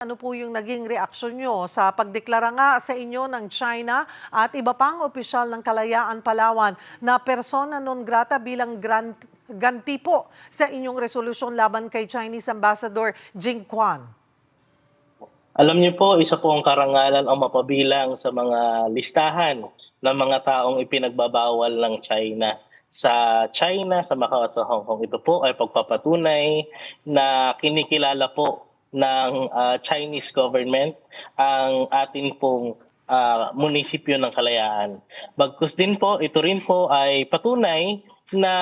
Ano po yung naging reaksyon nyo sa pagdeklara nga sa inyo ng China at iba pang opisyal ng Kalayaan Palawan na persona non grata bilang ganti po sa inyong resolusyon laban kay Chinese Ambassador Jing Quan? Alam niyo po, isa po ang karangalan ang mapabilang sa mga listahan ng mga taong ipinagbabawal ng China. Sa Macau at sa Hong Kong, ito po ay pagpapatunay na kinikilala po ng Chinese government ang atin pong munisipyo ng Kalayaan. Bagkus din po, ito rin po ay patunay na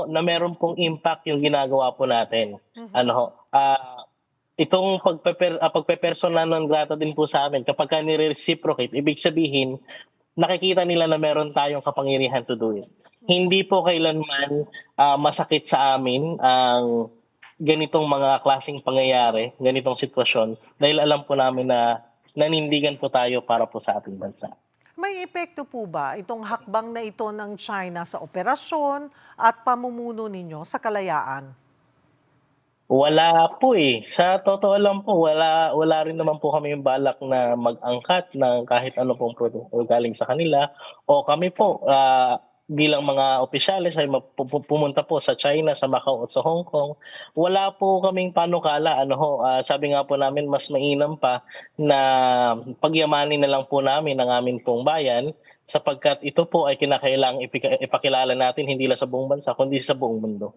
na meron pong impact yung ginagawa po natin. Ano ho, itong pagpepersona non grata din po sa amin kapag nire-reciprocate, ibig sabihin nakikita nila na meron tayong kapangyarihan to do it. Hindi po kailanman masakit sa amin ang ganitong mga klaseng pangyayari, ganitong sitwasyon, dahil alam po namin na nanindigan po tayo para po sa ating bansa. May epekto po ba itong hakbang na ito ng China sa operasyon at pamumuno ninyo sa kalayaan? Wala po, eh. Sa totoo lang po, wala rin naman po kaming balak na mag-angkat ng kahit ano pong produkto galing sa kanila o kami po, bilang mga opisyales ay pumunta po sa China, sa Macau o sa Hong Kong. Wala po kaming panukala, sabi nga po namin mas mainam pa na pagyamanin na lang po namin ang amin pong bayan sapagkat ito po ay kinakailangang ipakilala natin hindi lang sa buong bansa kundi sa buong mundo.